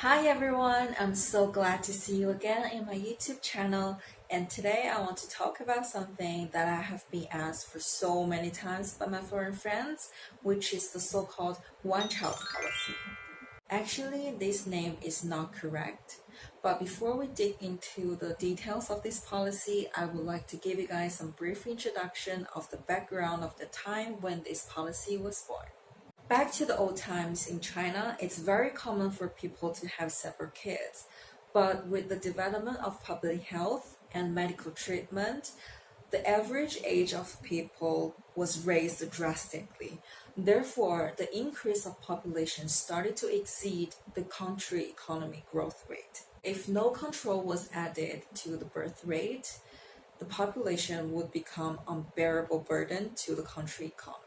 Hi everyone, I'm so glad to see you again in my YouTube channel, and today I want to talk about something that I have been asked for so many times by my foreign friends, which is the so-called one-child policy. Actually, this name is not correct, but before we dig into the details of this policy, I would like to give you guys some brief introduction of the background of the time when this policy was born. Back to the old times in China, it's very common for people to have several kids. But with the development of public health and medical treatment, the average age of people was raised drastically. Therefore, the increase of population started to exceed the country economy growth rate. If no control was added to the birth rate, the population would become unbearable burden to the country economy.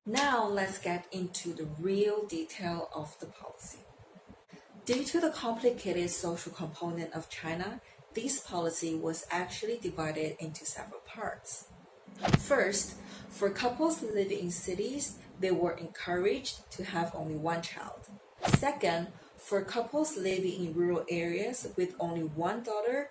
Now let's get into the real detail of the policy. Due to the complicated social component of China, this policy was actually divided into several parts. First, for couples living in cities, they were encouraged to have only one child. Second, for couples living in rural areas with only one daughter,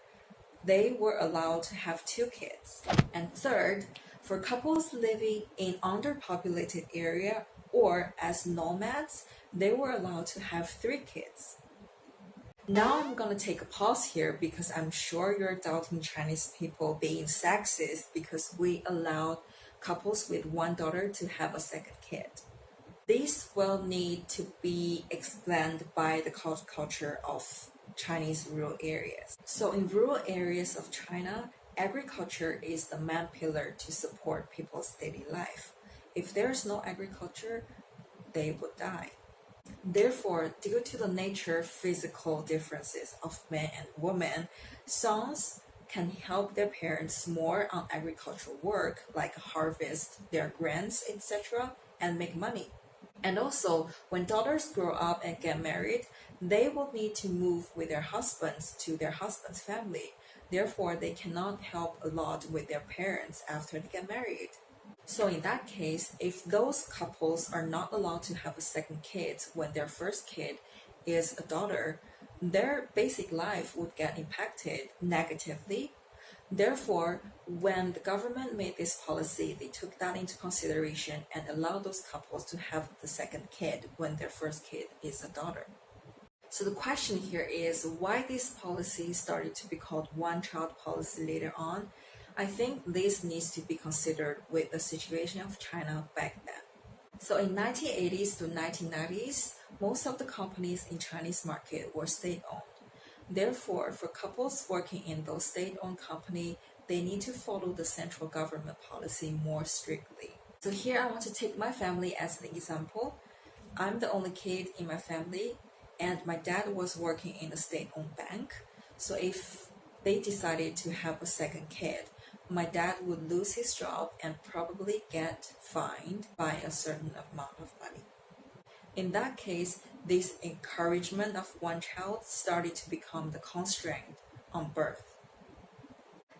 they were allowed to have two kids. And third, for couples living in underpopulated area or as nomads, they were allowed to have three kids. Now I'm gonna take a pause here because I'm sure you're doubting Chinese people being sexist because we allowed couples with one daughter to have a second kid. This will need to be explained by the culture of Chinese rural areas. So in rural areas of China, agriculture is the main pillar to support people's daily life. If there's no agriculture, they would die. Therefore, due to the nature physical differences of men and women, sons can help their parents more on agricultural work like harvest their grains, etc., and make money. And also, when daughters grow up and get married, they will need to move with their husbands to their husband's family. Therefore, they cannot help a lot with their parents after they get married. So in that case, if those couples are not allowed to have a second kid when their first kid is a daughter, their basic life would get impacted negatively. Therefore, when the government made this policy, they took that into consideration and allowed those couples to have the second kid when their first kid is a daughter. So the question here is why this policy started to be called one-child policy later on. I think this needs to be considered with the situation of China back then. So in 1980s to 1990s, most of the companies in Chinese market were state-owned. Therefore, for couples working in those state-owned companies, they need to follow the central government policy more strictly. So here I want to take my family as an example. I'm the only kid in my family, and my dad was working in a state-owned bank. So if they decided to have a second kid, my dad would lose his job and probably get fined by a certain amount of money. In that case, this encouragement of one child started to become the constraint on birth.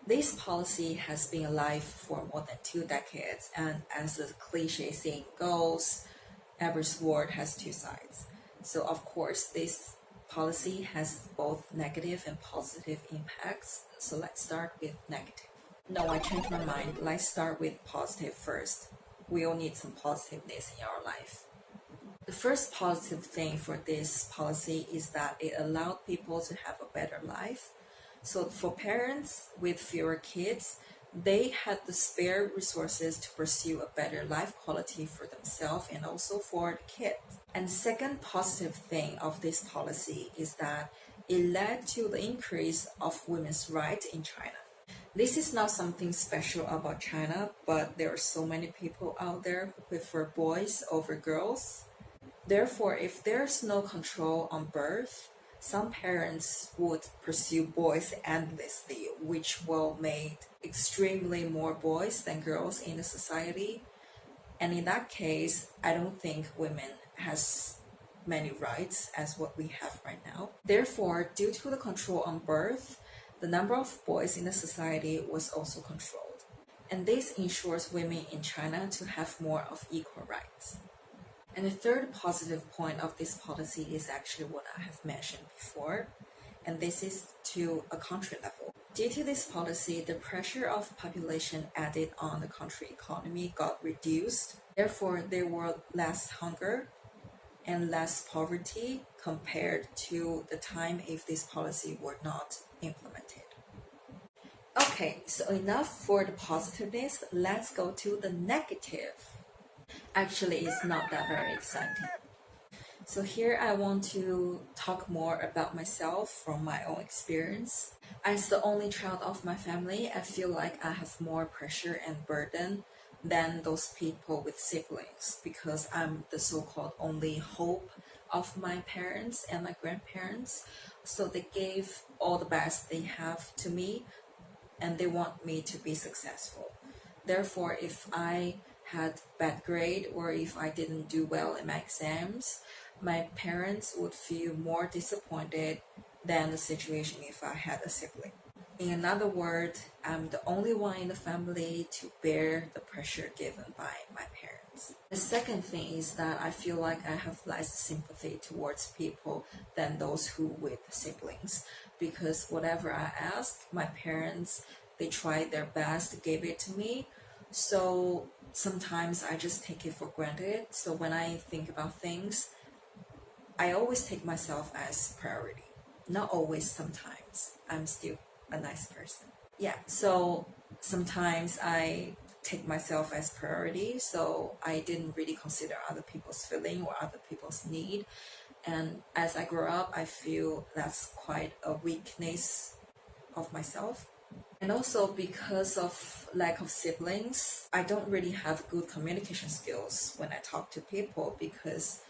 This policy has been alive for more than 2 decades, and as the cliche saying goes, every sword has two sides. So of course, this policy has both negative and positive impacts. So let's start with negative. No, I changed my mind. Let's start with positive first. We all need some positiveness in our life. The first positive thing for this policy is that it allowed people to have a better life. So for parents with fewer kids, they had the spare resources to pursue a better life quality for themselves and also for the kids. And second positive thing of this policy is that it led to the increase of women's rights in China. This is not something special about China, but there are so many people out there who prefer boys over girls. Therefore, if there's no control on birth, some parents would pursue boys endlessly, which will make extremely more boys than girls in the society. And in that case, I don't think women has many rights as what we have right now. Therefore, due to the control on birth, the number of boys in the society was also controlled. And this ensures women in China to have more of equal rights. And the third positive point of this policy is actually what I have mentioned before, and this is to a country level. Due to this policy, the pressure of population added on the country economy got reduced. Therefore, there were less hunger and less poverty compared to the time if this policy were not implemented. Okay, so enough for the positiveness. Let's go to the negative. Actually, it's not that very exciting. So here I want to talk more about myself from my own experience. As the only child of my family, I feel like I have more pressure and burden than those people with siblings because I'm the so-called only hope of my parents and my grandparents. So they gave all the best they have to me and they want me to be successful. Therefore, if I had bad grade or if I didn't do well in my exams, my parents would feel more disappointed than the situation if I had a sibling. In other words, I'm the only one in the family to bear the pressure given by my parents. The second thing is that I feel like I have less sympathy towards people than those who with siblings, because whatever I ask, my parents, they tried their best to give it to me. So sometimes I just take it for granted. So when I think about things, I always take myself as priority. Not always, sometimes. I'm still a nice person. Yeah, so sometimes I take myself as priority, so I didn't really consider other people's feeling or other people's need. And as I grow up, I feel that's quite a weakness of myself. And also because of lack of siblings, I don't really have good communication skills when I talk to people because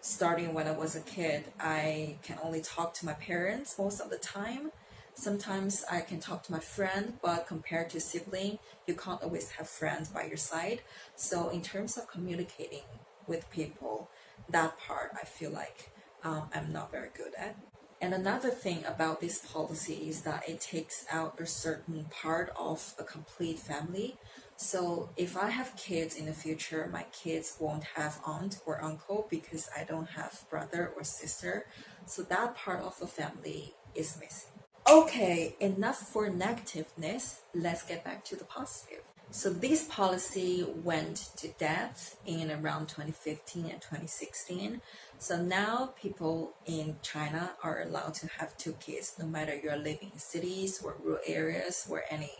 starting when I was a kid, I can only talk to my parents most of the time. Sometimes I can talk to my friend, but compared to sibling, you can't always have friends by your side. So in terms of communicating with people, that part I feel like I'm not very good at. And another thing about this policy is that it takes out a certain part of a complete family. So if I have kids in the future, my kids won't have aunt or uncle because I don't have brother or sister. So that part of the family is missing. Okay, enough for negativeness. Let's get back to the positive. So this policy went to death in around 2015 and 2016. So now people in China are allowed to have two kids, no matter you're living in cities or rural areas or any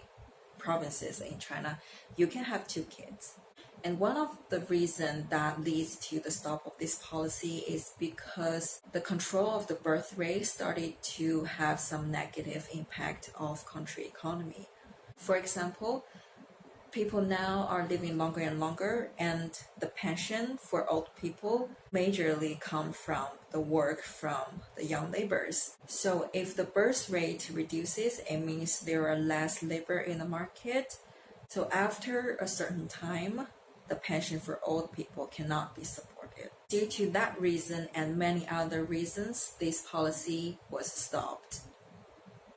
provinces in China, you can have two kids. And one of the reasons that leads to the stop of this policy is because the control of the birth rate started to have some negative impact of country economy. For example, people now are living longer and longer, and the pension for old people majorly come from the work from the young laborers. So if the birth rate reduces, it means there are less labor in the market. So after a certain time, the pension for old people cannot be supported. Due to that reason and many other reasons, this policy was stopped.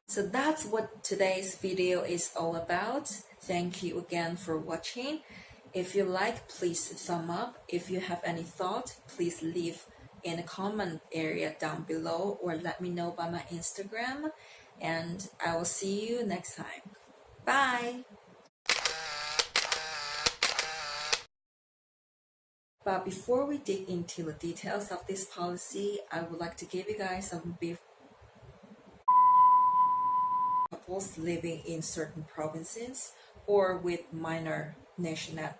So that's what today's video is all about. Thank you again for watching. If you like, please thumb up. If you have any thought, please leave in the comment area down below or let me know by my Instagram. And I will see you next time. Bye! But before we dig into the details of this policy, I would like to give you guys some brief couples living in certain provinces or with minor nationality.